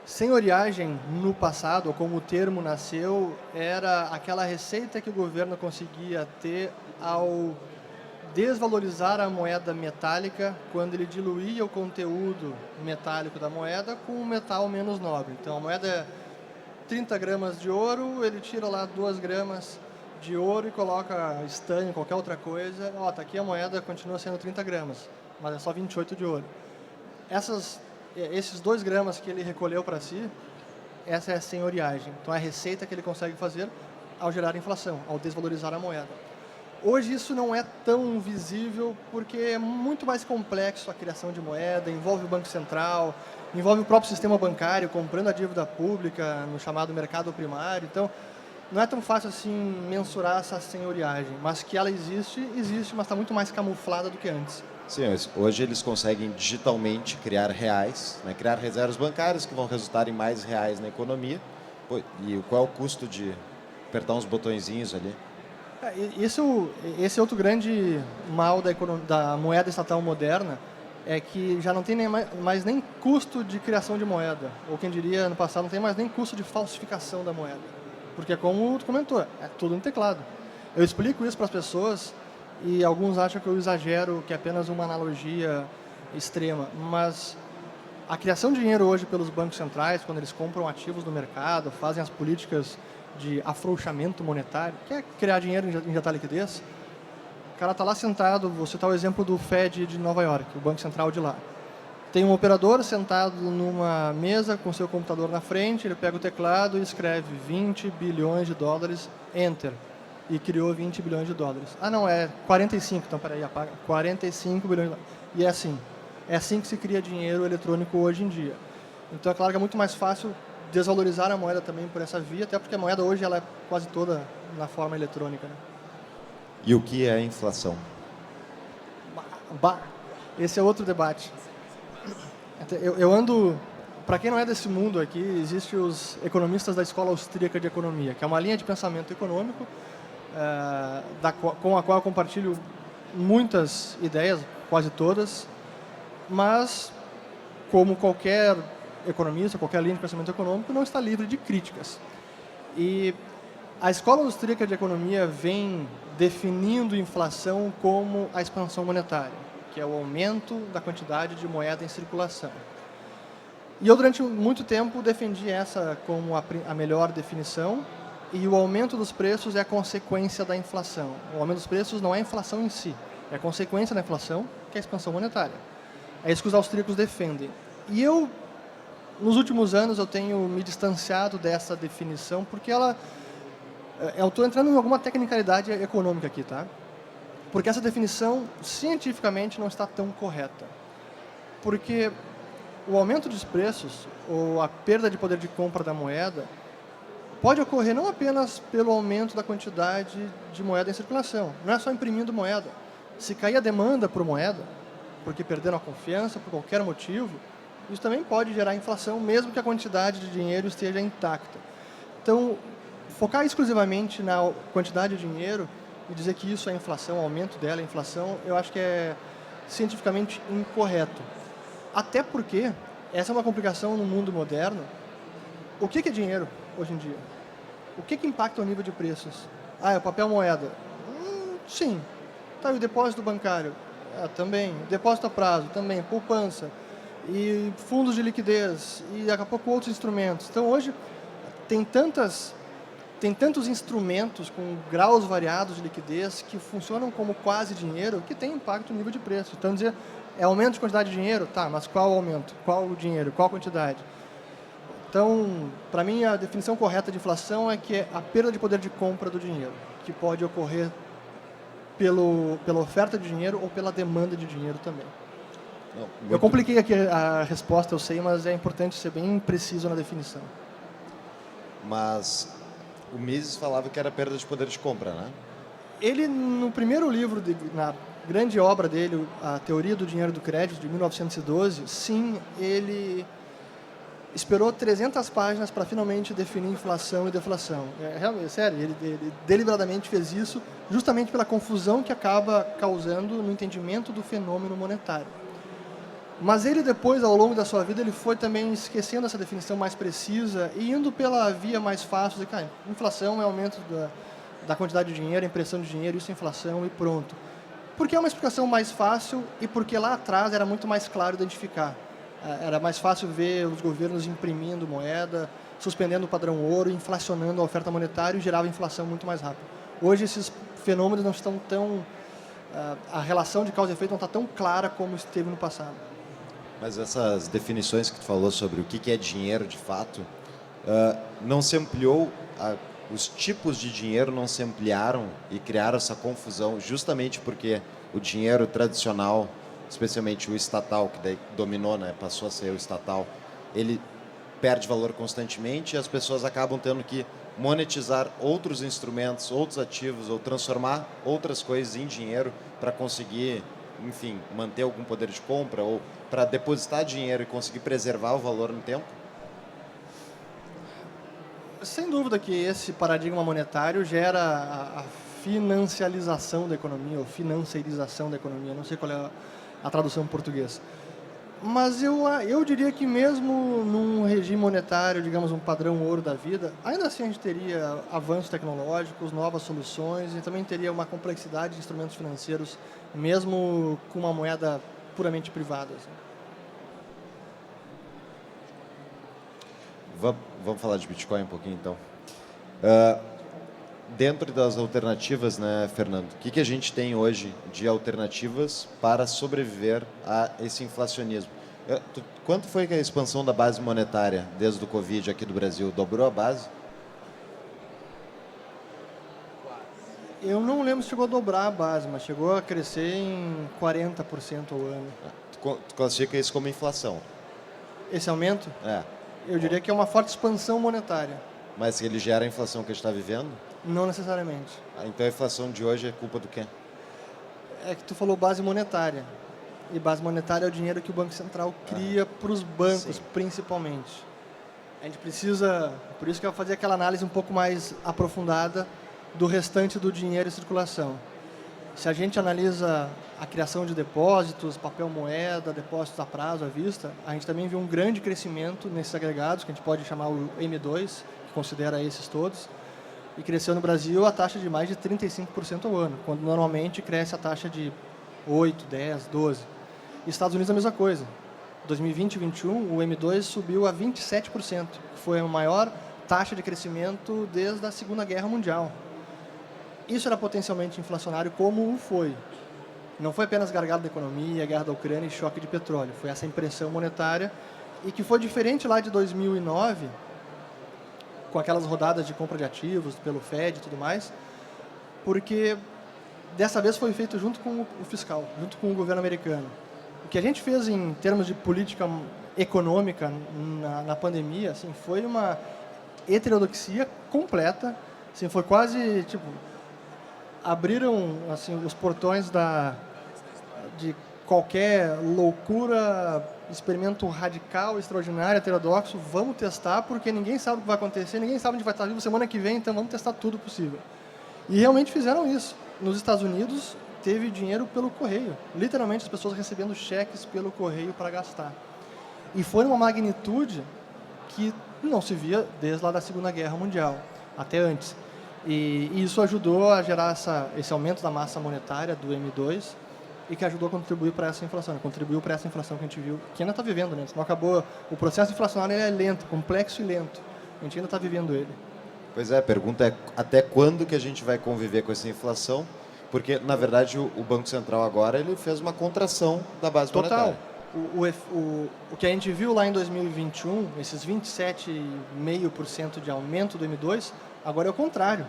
Senhoriagem, no passado, como o termo nasceu, era aquela receita que o governo conseguia ter ao desvalorizar a moeda metálica quando ele diluía o conteúdo metálico da moeda com um metal menos nobre. Então, a moeda é 30 gramas de ouro, ele tira lá 2 gramas de ouro e coloca estanho, qualquer outra coisa. Tá aqui a moeda, continua sendo 30 gramas, mas é só 28 de ouro. Esses 2 gramas que ele recolheu para si essa é a senhoriagem. Então, é a receita que ele consegue fazer ao gerar inflação, ao desvalorizar a moeda. Hoje isso não é tão visível porque é muito mais complexo a criação de moeda, envolve o Banco Central, envolve o próprio sistema bancário comprando a dívida pública no chamado mercado primário. Então, não é tão fácil assim mensurar essa senhoriagem, mas que ela existe, mas está muito mais camuflada do que antes. Sim, hoje eles conseguem digitalmente criar reais, né, criar reservas bancárias que vão resultar em mais reais na economia. Pô, e qual é o custo de apertar uns botõezinhos ali? Esse é outro grande mal da moeda estatal moderna, é que já não tem mais nem custo de criação de moeda, ou quem diria no passado, não tem mais nem custo de falsificação da moeda. Porque, como tu comentou, é tudo no teclado. Eu explico isso para as pessoas e alguns acham que eu exagero, que é apenas uma analogia extrema, mas a criação de dinheiro hoje pelos bancos centrais, quando eles compram ativos no mercado, fazem as políticas de afrouxamento monetário, que é criar dinheiro e injetar liquidez, o cara está lá sentado, vou citar o exemplo do Fed de Nova York, o Banco Central de lá. Tem um operador sentado numa mesa com seu computador na frente, ele pega o teclado e escreve 20 bilhões de dólares, Enter, e criou 20 bilhões de dólares. Ah, não, é 45, então peraí, apaga. 45 bilhões de dólares. E é assim. É assim que se cria dinheiro eletrônico hoje em dia. Então, é claro que é muito mais fácil desvalorizar a moeda também por essa via, até porque a moeda hoje ela é quase toda na forma eletrônica. Né? E o que é a inflação? Esse é outro debate. Eu ando... Para quem não é desse mundo aqui, existem os economistas da Escola Austríaca de Economia, que é uma linha de pensamento econômico com a qual eu compartilho muitas ideias, quase todas, mas, como qualquer economista, qualquer linha de pensamento econômico, não está livre de críticas. E a Escola Austríaca de Economia vem definindo inflação como a expansão monetária, que é o aumento da quantidade de moeda em circulação. E eu, durante muito tempo, defendi essa como a melhor definição, e o aumento dos preços é a consequência da inflação. O aumento dos preços não é a inflação em si, é a consequência da inflação, que é a expansão monetária. É isso que os austríacos defendem. E eu, nos últimos anos, eu tenho me distanciado dessa definição, porque eu estou entrando em alguma tecnicalidade econômica aqui, tá? Porque essa definição, cientificamente, não está tão correta. Porque o aumento dos preços, ou a perda de poder de compra da moeda, pode ocorrer não apenas pelo aumento da quantidade de moeda em circulação. Não é só imprimindo moeda. Se cair a demanda por moeda, porque perderam a confiança, por qualquer motivo, isso também pode gerar inflação, mesmo que a quantidade de dinheiro esteja intacta. Então, focar exclusivamente na quantidade de dinheiro e dizer que isso é inflação, o aumento dela é inflação, eu acho que é cientificamente incorreto. Até porque essa é uma complicação no mundo moderno. O que é dinheiro hoje em dia? O que impacta o nível de preços? Ah, é o papel moeda. Sim. Tá, e o depósito bancário? Também. Depósito a prazo? Também. Poupança. E fundos de liquidez. E daqui a pouco outros instrumentos. Então, hoje, tem tantos instrumentos com graus variados de liquidez que funcionam como quase dinheiro que tem impacto no nível de preço. Então, dizer, é aumento de quantidade de dinheiro? Tá, mas qual aumento? Qual o dinheiro? Qual a quantidade? Então, para mim, a definição correta de inflação é que é a perda de poder de compra do dinheiro, que pode ocorrer pela oferta de dinheiro ou pela demanda de dinheiro também. Eu compliquei aqui a resposta, eu sei, mas é importante ser bem preciso na definição. Mas o Mises falava que era perda de poder de compra, né? Ele, no primeiro livro, na grande obra dele, A Teoria do Dinheiro e do Crédito, de 1912, sim, ele esperou 300 páginas para finalmente definir inflação e deflação. Sério, ele deliberadamente fez isso justamente pela confusão que acaba causando no entendimento do fenômeno monetário. Mas ele depois, ao longo da sua vida, ele foi também esquecendo essa definição mais precisa e indo pela via mais fácil de que inflação é aumento da quantidade de dinheiro, impressão de dinheiro, isso é inflação e pronto. Porque é uma explicação mais fácil e porque lá atrás era muito mais claro identificar. Era mais fácil ver os governos imprimindo moeda, suspendendo o padrão ouro, inflacionando a oferta monetária e gerava inflação muito mais rápido. Hoje esses fenômenos não estão tão... a relação de causa e efeito não está tão clara como esteve no passado. Mas essas definições que tu falou sobre o que é dinheiro de fato, não se ampliou, os tipos de dinheiro não se ampliaram e criaram essa confusão justamente porque o dinheiro tradicional, especialmente o estatal, que daí dominou, né, passou a ser o estatal, ele perde valor constantemente e as pessoas acabam tendo que monetizar outros instrumentos, outros ativos ou transformar outras coisas em dinheiro para conseguir, enfim, manter algum poder de compra ou para depositar dinheiro e conseguir preservar o valor no tempo? Sem dúvida que esse paradigma monetário gera a financialização da economia, ou financeirização da economia, não sei qual é a tradução em português. Mas eu diria que mesmo num regime monetário, digamos, um padrão ouro da vida, ainda assim a gente teria avanços tecnológicos, novas soluções e também teria uma complexidade de instrumentos financeiros, mesmo com uma moeda puramente privada. Assim. Vamos falar de Bitcoin um pouquinho, então. Dentro das alternativas, né, Fernando, o que a gente tem hoje de alternativas para sobreviver a esse inflacionismo? Quanto foi que a expansão da base monetária desde o Covid aqui do Brasil? Dobrou a base? Eu não lembro se chegou a dobrar a base, mas chegou a crescer em 40% ao ano. Tu classifica isso como inflação? Esse aumento? É. Eu diria que é uma forte expansão monetária. Mas ele gera a inflação que a gente está vivendo? Não necessariamente. Então a inflação de hoje é culpa do quê? É que tu falou base monetária. E base monetária é o dinheiro que o Banco Central cria para os bancos, principalmente. A gente precisa... Por isso que eu vou fazer aquela análise um pouco mais aprofundada do restante do dinheiro em circulação. Se a gente analisa a criação de depósitos, papel moeda, depósitos a prazo, à vista, a gente também viu um grande crescimento nesses agregados, que a gente pode chamar o M2, que considera esses todos, e cresceu no Brasil a taxa de mais de 35% ao ano, quando normalmente cresce a taxa de 8, 10, 12. E Estados Unidos a mesma coisa. 2020 e 2021, o M2 subiu a 27%, que foi a maior taxa de crescimento desde a Segunda Guerra Mundial. Isso era potencialmente inflacionário como foi. Não foi apenas gargalo da economia, guerra da Ucrânia e choque de petróleo. Foi essa impressão monetária e que foi diferente lá de 2009, com aquelas rodadas de compra de ativos pelo Fed e tudo mais, porque dessa vez foi feito junto com o fiscal, junto com o governo americano. O que a gente fez em termos de política econômica na pandemia, assim, foi uma heterodoxia completa, assim, foi quase, tipo, abriram assim, os portões de qualquer loucura, experimento radical, extraordinário, heterodoxo, vamos testar, porque ninguém sabe o que vai acontecer, ninguém sabe onde vai estar vivo semana que vem, então vamos testar tudo possível. E realmente fizeram isso. Nos Estados Unidos, teve dinheiro pelo correio. Literalmente, as pessoas recebendo cheques pelo correio para gastar. E foi numa magnitude que não se via desde lá da Segunda Guerra Mundial, até antes. E isso ajudou a gerar esse aumento da massa monetária do M2 e que ajudou a contribuir para essa inflação. Contribuiu para essa inflação que a gente viu, que ainda está vivendo, né? Não acabou. O processo inflacionário é lento, complexo e lento. A gente ainda está vivendo ele. Pois é, a pergunta é até quando que a gente vai conviver com essa inflação? Porque, na verdade, o Banco Central agora ele fez uma contração da base monetária. O que a gente viu lá em 2021, esses 27,5% de aumento do M2, agora é o contrário.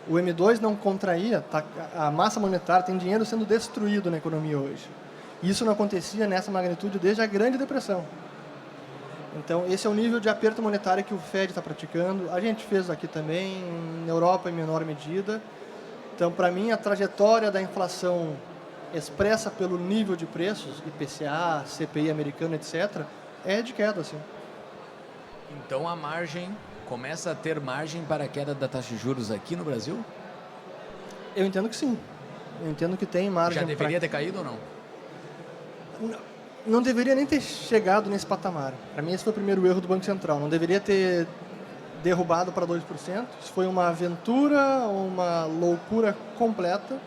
O M2 não contraía, a massa monetária tem dinheiro sendo destruído na economia hoje. Isso não acontecia nessa magnitude desde a Grande Depressão. Então, esse é o nível de aperto monetário que o Fed está praticando. A gente fez aqui também, na Europa em menor medida. Então, para mim, a trajetória da inflação expressa pelo nível de preços, IPCA, CPI americano, etc., é de queda, assim. Então, a margem... Começa a ter margem para a queda da taxa de juros aqui no Brasil? Eu entendo que sim. Eu entendo que tem margem. Já deveria ter caído ou não? Não deveria nem ter chegado nesse patamar. Para mim, esse foi o primeiro erro do Banco Central. Não deveria ter derrubado para 2%. Isso foi uma aventura, uma loucura completa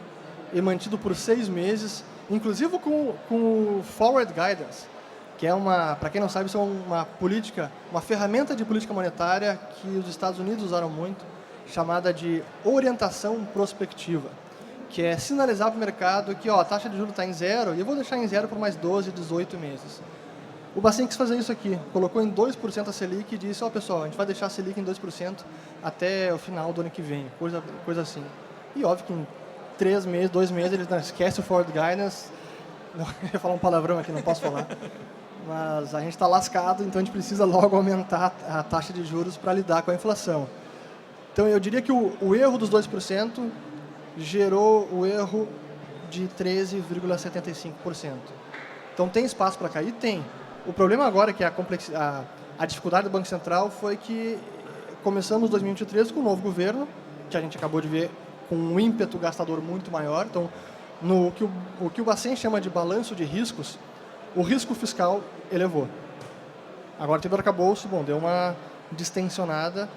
e mantido por 6 meses, inclusive com o Forward Guidance, que é para quem não sabe, isso é uma ferramenta de política monetária que os Estados Unidos usaram muito, chamada de orientação prospectiva, que é sinalizar para o mercado que a taxa de juros está em zero e eu vou deixar em zero por mais 12, 18 meses. O Bacen quis fazer isso aqui, colocou em 2% a Selic e disse, pessoal, a gente vai deixar a Selic em 2% até o final do ano que vem, coisa assim. E óbvio que em 3 meses, 2 meses, eles não esquecem o Forward Guidance, não, eu ia falar um palavrão aqui, não posso falar, mas a gente está lascado, então a gente precisa logo aumentar a taxa de juros para lidar com a inflação. Então eu diria que o erro dos 2% gerou o erro de 13,75%. Então tem espaço para cair? Tem. O problema agora é que a dificuldade do Banco Central foi que começamos 2023 com um novo governo, que a gente acabou de ver com um ímpeto gastador muito maior. Então, o que o Bacen chama de balanço de riscos, o risco fiscal elevou. Agora teve o arcabouço, deu uma distensionada.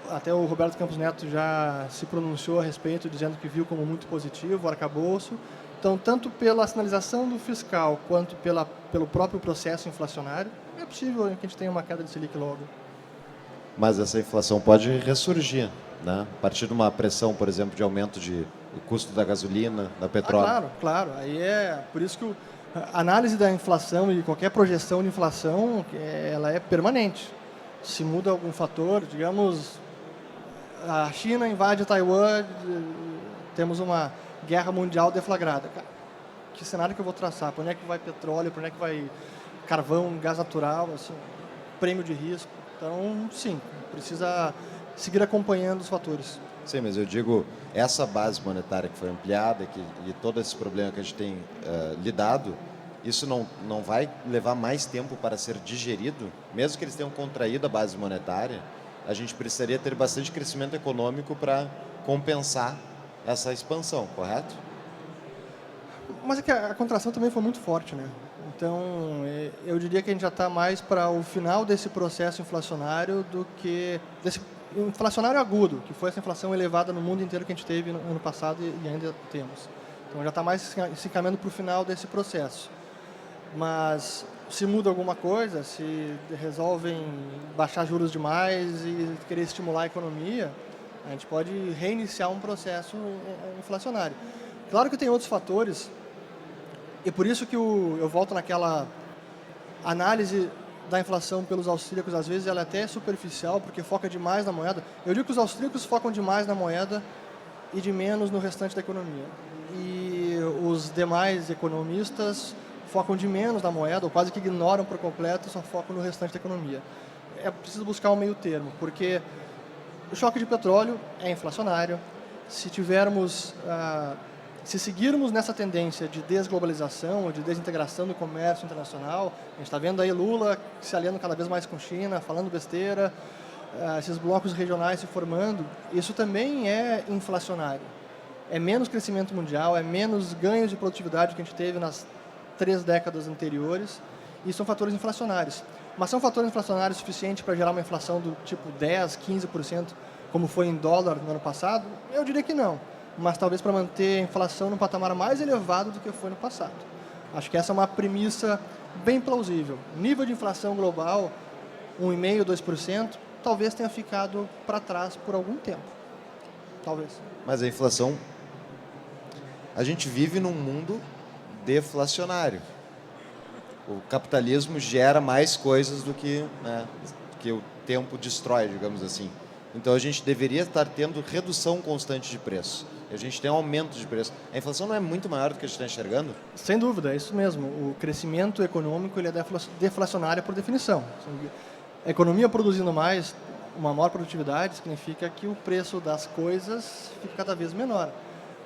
Até o Roberto Campos Neto já se pronunciou a respeito, dizendo que viu como muito positivo o arcabouço. Então, tanto pela sinalização do fiscal, quanto pelo próprio processo inflacionário, é possível que a gente tenha uma queda de Selic logo. Mas essa inflação pode ressurgir, né? A partir de uma pressão, por exemplo, de aumento do custo da gasolina, da petróleo. Claro. Aí é por isso que a análise da inflação e qualquer projeção de inflação, ela é permanente. Se muda algum fator, digamos, a China invade Taiwan, temos uma guerra mundial deflagrada. Que cenário que eu vou traçar? Para onde é que vai petróleo? Para onde é que vai carvão, gás natural? Assim, prêmio de risco. Então, sim, precisa seguir acompanhando os fatores. Sim, mas eu digo, essa base monetária que foi ampliada e todo esse problema que a gente tem lidado, isso não vai levar mais tempo para ser digerido? Mesmo que eles tenham contraído a base monetária, a gente precisaria ter bastante crescimento econômico para compensar essa expansão, correto? Mas é que a contração também foi muito forte, né? Então, eu diria que a gente já está mais para o final desse processo inflacionário do que desse inflacionário agudo, que foi essa inflação elevada no mundo inteiro que a gente teve no ano passado e ainda temos. Então, já está mais se encaminhando para o final desse processo. Mas se muda alguma coisa, se resolvem baixar juros demais e querer estimular a economia, a gente pode reiniciar um processo inflacionário. Claro que tem outros fatores, e por isso que eu volto naquela análise da inflação pelos austríacos, às vezes ela é até superficial, porque foca demais na moeda. Eu digo que os austríacos focam demais na moeda e de menos no restante da economia. E os demais economistas focam de menos na moeda, ou quase que ignoram por completo e só focam no restante da economia. É preciso buscar um meio termo, porque o choque de petróleo é inflacionário. Se seguirmos nessa tendência de desglobalização ou de desintegração do comércio internacional, a gente está vendo aí Lula se aliando cada vez mais com China, falando besteira, esses blocos regionais se formando, isso também é inflacionário. É menos crescimento mundial, é menos ganhos de produtividade que a gente teve nas 3 décadas anteriores, e são fatores inflacionários. Mas são fatores inflacionários suficientes para gerar uma inflação do tipo 10%, 15%, como foi em dólar no ano passado? Eu diria que não. Mas talvez para manter a inflação num patamar mais elevado do que foi no passado. Acho que essa é uma premissa bem plausível. Nível de inflação global, 1,5%, 2%, talvez tenha ficado para trás por algum tempo. Talvez. Mas a inflação... A gente vive num mundo deflacionário. O capitalismo gera mais coisas do que o tempo destrói, digamos assim. Então, a gente deveria estar tendo redução constante de preço. E a gente tem um aumento de preço. A inflação não é muito maior do que a gente está enxergando? Sem dúvida, é isso mesmo. O crescimento econômico ele é deflacionário por definição. A economia produzindo mais, uma maior produtividade, significa que o preço das coisas fica cada vez menor.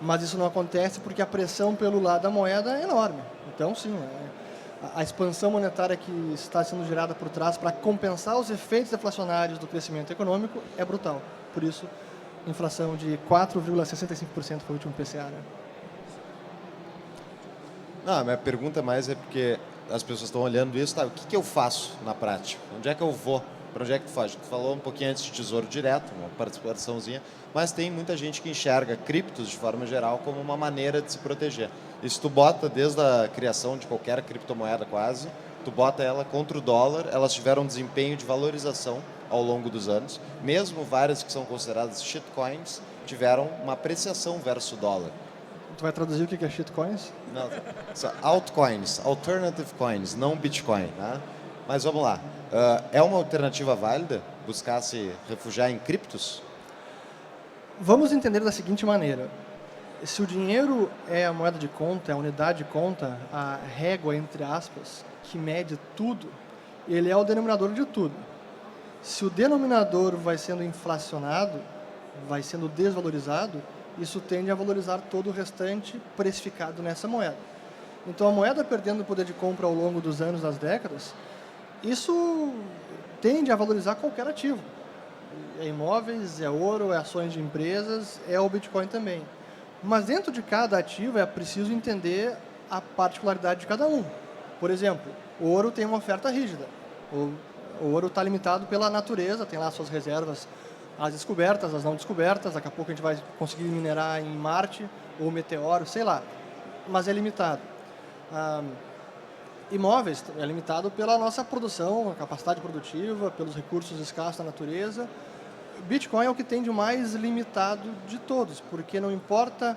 Mas isso não acontece porque a pressão pelo lado da moeda é enorme. Então, sim, a expansão monetária que está sendo gerada por trás para compensar os efeitos deflacionários do crescimento econômico é brutal. Por isso, inflação de 4,65% foi o último PCA. Né? Não, a minha pergunta mais é porque as pessoas estão olhando isso, tá? O que eu faço na prática? Onde é que eu vou? Para onde é que tu faz? Tu falou um pouquinho antes de Tesouro Direto, uma participaçãozinha, mas tem muita gente que enxerga criptos, de forma geral, como uma maneira de se proteger. E se tu bota desde a criação de qualquer criptomoeda quase, tu bota ela contra o dólar, elas tiveram um desempenho de valorização ao longo dos anos. Mesmo várias que são consideradas shitcoins, tiveram uma apreciação versus o dólar. Tu vai traduzir o que é shitcoins? Não, altcoins, alternative coins, não Bitcoin, né? Mas vamos lá. É uma alternativa válida buscar se refugiar em criptos? Vamos entender da seguinte maneira. Se o dinheiro é a moeda de conta, é a unidade de conta, a régua, entre aspas, que mede tudo, ele é o denominador de tudo. Se o denominador vai sendo inflacionado, vai sendo desvalorizado, isso tende a valorizar todo o restante precificado nessa moeda. Então, a moeda perdendo o poder de compra ao longo dos anos, das décadas, isso tende a valorizar qualquer ativo. É imóveis, é ouro, é ações de empresas, é o Bitcoin também. Mas dentro de cada ativo é preciso entender a particularidade de cada um. Por exemplo, o ouro tem uma oferta rígida. O ouro está limitado pela natureza, tem lá suas reservas, as descobertas, as não descobertas. Daqui a pouco a gente vai conseguir minerar em Marte ou meteoro, sei lá. Mas é limitado. Imóveis é limitado pela nossa produção, a capacidade produtiva, pelos recursos escassos da natureza. Bitcoin é o que tem de mais limitado de todos, porque não importa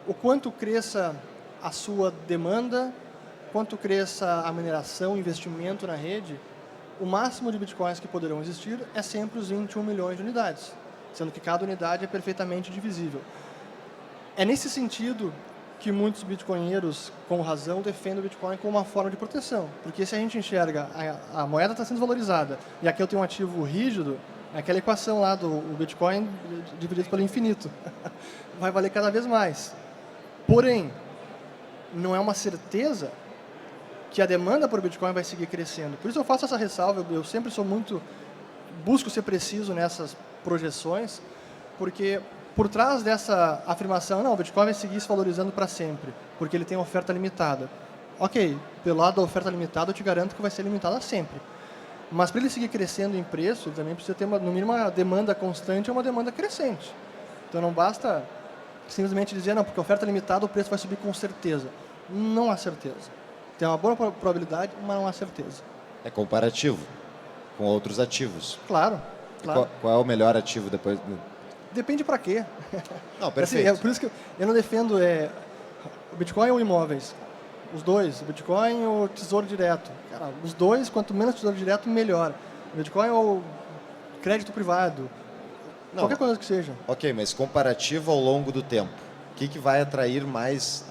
o quanto cresça a sua demanda, quanto cresça a mineração, investimento na rede, o máximo de bitcoins que poderão existir é sempre os 21 milhões de unidades, sendo que cada unidade é perfeitamente divisível. É nesse sentido que muitos bitcoinheiros, com razão, defendem o Bitcoin como uma forma de proteção, porque se a gente enxerga a moeda está sendo valorizada e aqui eu tenho um ativo rígido, é aquela equação lá do Bitcoin dividido pelo infinito. Vai valer cada vez mais. Porém, não é uma certeza que a demanda por Bitcoin vai seguir crescendo. Por isso eu faço essa ressalva, eu sempre busco ser preciso nessas projeções, porque por trás dessa afirmação, não, o Bitcoin vai seguir se valorizando para sempre, porque ele tem oferta limitada. Ok, pelo lado da oferta limitada, eu te garanto que vai ser limitada sempre. Mas para ele seguir crescendo em preço, ele também precisa ter, no mínimo, uma demanda constante ou uma demanda crescente. Então não basta simplesmente dizer, não, porque a oferta é limitada, o preço vai subir com certeza. Não há certeza. Tem uma boa probabilidade, mas não há certeza. É comparativo com outros ativos. Claro. Qual é o melhor ativo depois? Depende para quê. Não, perfeito. Assim, por isso que eu não defendo o Bitcoin ou imóveis. Os dois, o Bitcoin ou tesouro direto. Cara, os dois, quanto menos tesouro direto, melhor. O Bitcoin ou crédito privado. Não, qualquer coisa que seja. Ok, mas comparativo ao longo do tempo. O que vai atrair mais...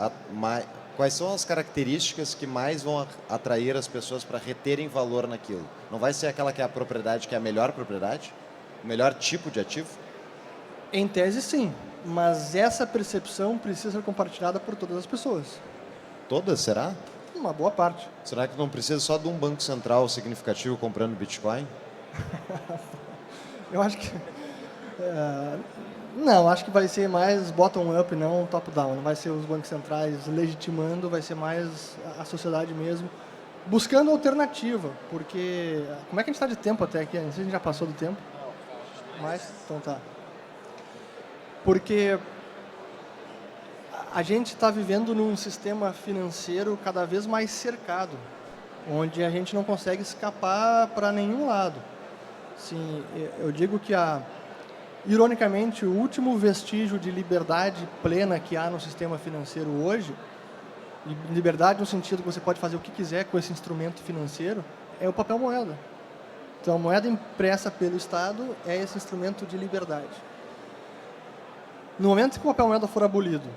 Quais são as características que mais vão atrair as pessoas para reterem valor naquilo? Não vai ser aquela que é a propriedade, que é a melhor propriedade? O melhor tipo de ativo? Em tese, sim. Mas essa percepção precisa ser compartilhada por todas as pessoas. Todas, será? Uma boa parte. Será que não precisa só de um banco central significativo comprando Bitcoin? Eu acho que... não, acho que vai ser mais bottom-up, não top-down. Não vai ser os bancos centrais legitimando, vai ser mais a sociedade mesmo, buscando alternativa. Porque... Como é que a gente está de tempo até aqui? Não sei se a gente já passou do tempo. Mas, então tá. Porque a gente está vivendo num sistema financeiro cada vez mais cercado, onde a gente não consegue escapar para nenhum lado. Sim, eu digo que ironicamente, o último vestígio de liberdade plena que há no sistema financeiro hoje, liberdade no sentido que você pode fazer o que quiser com esse instrumento financeiro, é o papel moeda. Então, a moeda impressa pelo Estado é esse instrumento de liberdade. No momento que o papel moeda for abolido,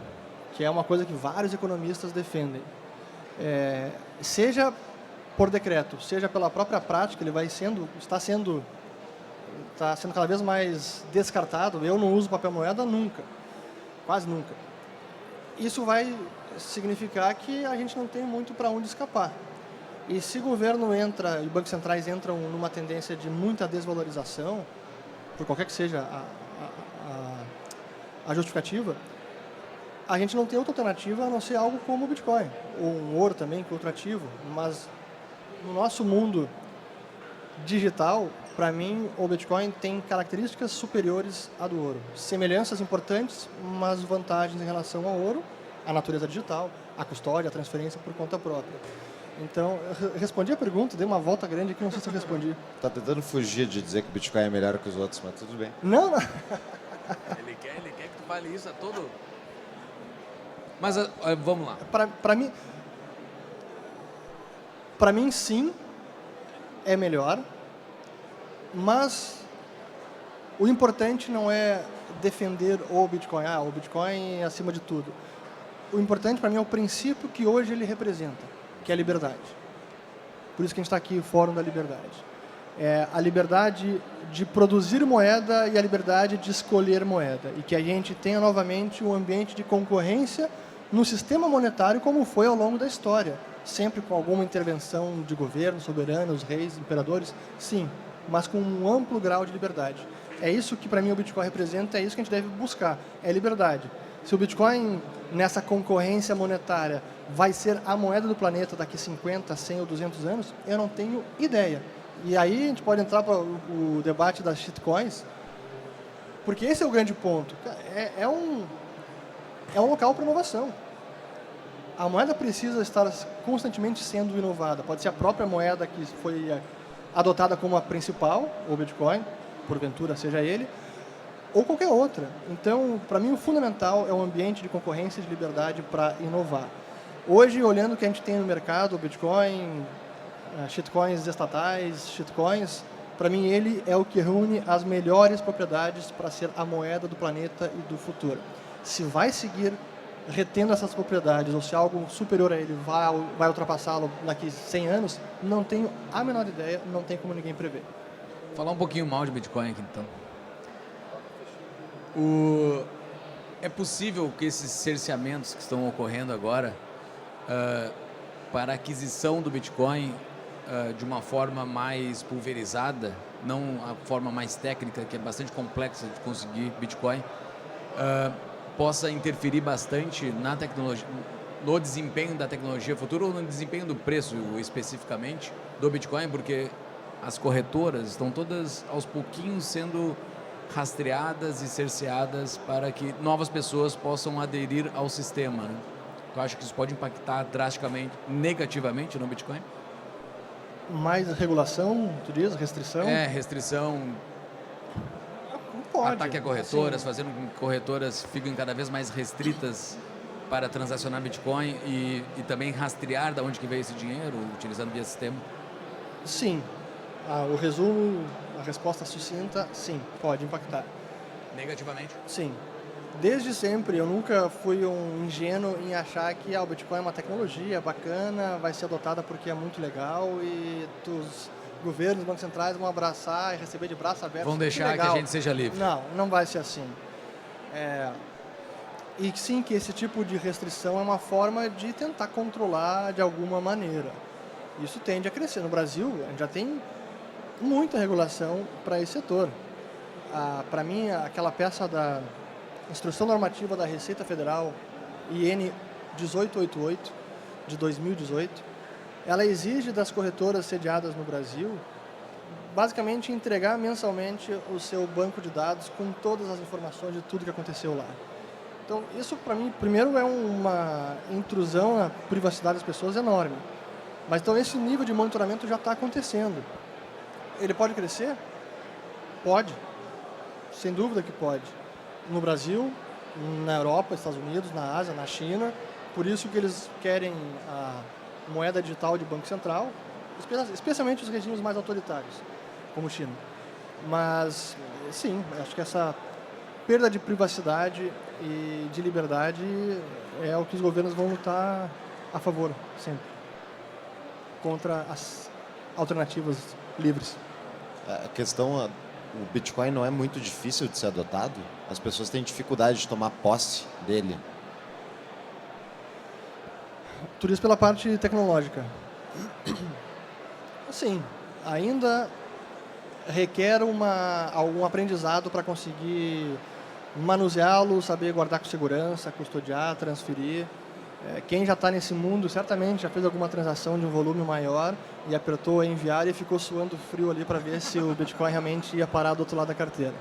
que é uma coisa que vários economistas defendem, seja por decreto, seja pela própria prática, ele está sendo cada vez mais descartado. Eu não uso papel moeda nunca, quase nunca. Isso vai significar que a gente não tem muito para onde escapar. E se o governo entra, e bancos centrais entram numa tendência de muita desvalorização, por qualquer que seja a justificativa, a gente não tem outra alternativa a não ser algo como o Bitcoin, ou um ouro também, que é outro ativo. Mas no nosso mundo digital, para mim, o Bitcoin tem características superiores à do ouro. Semelhanças importantes, mas vantagens em relação ao ouro, à natureza digital, à custódia, à transferência por conta própria. Então, eu respondi a pergunta, dei uma volta grande aqui, não sei se eu respondi. Está tentando fugir de dizer que o Bitcoin é melhor que os outros, mas tudo bem. Não. Ele quer que tu fale isso a todo... Mas vamos lá. Para mim, sim, é melhor, mas o importante não é defender o Bitcoin, o Bitcoin acima de tudo. O importante para mim é o princípio que hoje ele representa, que é a liberdade. Por isso que a gente está aqui, o Fórum da Liberdade. É a liberdade de produzir moeda e a liberdade de escolher moeda. E que a gente tenha novamente um ambiente de concorrência no sistema monetário como foi ao longo da história. Sempre com alguma intervenção de governo, soberanos, reis, imperadores, sim, mas com um amplo grau de liberdade. É isso que para mim o Bitcoin representa, é isso que a gente deve buscar, é liberdade. Se o Bitcoin, nessa concorrência monetária, vai ser a moeda do planeta daqui 50, 100 ou 200 anos, eu não tenho ideia. E aí a gente pode entrar para o debate das shitcoins, porque esse é o grande ponto. É um local para inovação. A moeda precisa estar constantemente sendo inovada. Pode ser a própria moeda que foi adotada como a principal, o Bitcoin, porventura seja ele, ou qualquer outra. Então, para mim, o fundamental é um ambiente de concorrência e de liberdade para inovar. Hoje, olhando o que a gente tem no mercado, o Bitcoin, shitcoins estatais, shitcoins, para mim ele é o que reúne as melhores propriedades para ser a moeda do planeta e do futuro. Se vai seguir retendo essas propriedades ou se algo superior a ele vai ultrapassá-lo daqui 100 anos, não tenho a menor ideia, não tem como ninguém prever. Falar um pouquinho mal de Bitcoin aqui, então. É possível que esses cerceamentos que estão ocorrendo agora para a aquisição do Bitcoin de uma forma mais pulverizada, não a forma mais técnica, que é bastante complexa de conseguir Bitcoin, possa interferir bastante na tecnologia, no desempenho da tecnologia futura ou no desempenho do preço especificamente do Bitcoin, porque as corretoras estão todas aos pouquinhos sendo rastreadas e cerceadas para que novas pessoas possam aderir ao sistema, né? Tu acha que isso pode impactar drasticamente, negativamente no Bitcoin? Mais regulação, tu diz? Restrição? Restrição, Pode. ataque a corretoras, fazendo com que corretoras fiquem cada vez mais restritas para transacionar Bitcoin e também rastrear de onde que veio esse dinheiro, utilizando via sistema? Sim. O resumo, a resposta sucinta, sim, pode impactar. Negativamente? Sim. Desde sempre, eu nunca fui um ingênuo em achar que o Bitcoin é uma tecnologia bacana, vai ser adotada porque é muito legal e os governos, bancos centrais vão abraçar e receber de braço aberto. Vão deixar que a gente seja livre. Não, não vai ser assim. E sim que esse tipo de restrição é uma forma de tentar controlar de alguma maneira. Isso tende a crescer. No Brasil, a gente já tem muita regulação para esse setor. Para mim, aquela peça da Instrução Normativa da Receita Federal, IN 1888, de 2018, ela exige das corretoras sediadas no Brasil, basicamente, entregar mensalmente o seu banco de dados com todas as informações de tudo que aconteceu lá. Então, isso, para mim, primeiro é uma intrusão na privacidade das pessoas enorme. Mas, então, esse nível de monitoramento já está acontecendo. Ele pode crescer? Pode. Sem dúvida que pode. No Brasil, na Europa, Estados Unidos, na Ásia, na China. Por isso que eles querem a moeda digital de Banco Central, especialmente os regimes mais autoritários, como China. Mas, sim, acho que essa perda de privacidade e de liberdade é o que os governos vão lutar a favor, sempre, contra as alternativas livres. A questão, o Bitcoin não é muito difícil de ser adotado? As pessoas têm dificuldade de tomar posse dele? Tudo isso pela parte tecnológica. Sim, ainda requer algum aprendizado para conseguir manuseá-lo, saber guardar com segurança, custodiar, transferir. Quem já está nesse mundo certamente já fez alguma transação de um volume maior e apertou enviar e ficou suando frio ali para ver se o Bitcoin realmente ia parar do outro lado da carteira.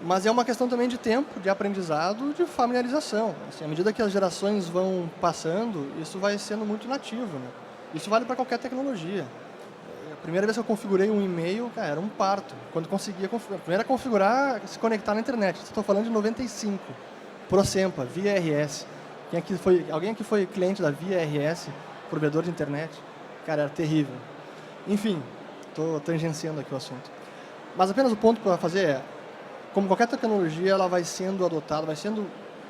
Mas é uma questão também de tempo, de aprendizado, de familiarização. Assim, à medida que as gerações vão passando, isso vai sendo muito nativo, né? Isso vale para qualquer tecnologia. A primeira vez que eu configurei um e-mail, cara, era um parto. Quando conseguia configurar. Primeiro configurar, se conectar na internet. Estou falando de 95. ProSempa, via RS. Alguém aqui foi cliente da Via RS, provedor de internet? Cara, era terrível. Enfim, estou tangenciando aqui o assunto. Mas apenas o ponto para fazer é, como qualquer tecnologia, ela vai sendo adotada, vai sendo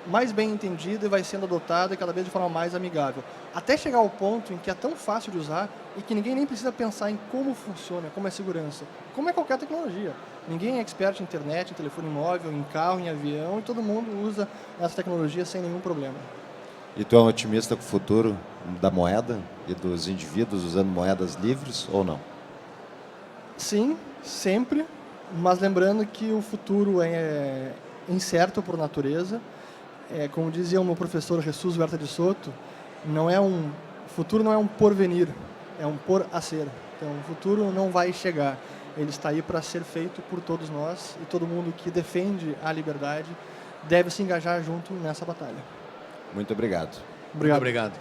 mais bem entendida e vai sendo adotada cada vez de forma mais amigável. Até chegar ao ponto em que é tão fácil de usar e que ninguém nem precisa pensar em como funciona, como é segurança. Como é qualquer tecnologia. Ninguém é expert em internet, em telefone móvel, em carro, em avião, e todo mundo usa essa tecnologia sem nenhum problema. E tu é um otimista com o futuro da moeda e dos indivíduos usando moedas livres ou não? Sim, sempre, mas lembrando que o futuro é incerto por natureza. Como dizia o meu professor Jesus Huerta de Soto, o futuro não é um porvenir, é um por a ser. Então, o futuro não vai chegar. Ele está aí para ser feito por todos nós e todo mundo que defende a liberdade deve se engajar junto nessa batalha. Muito obrigado. Obrigado. Muito obrigado.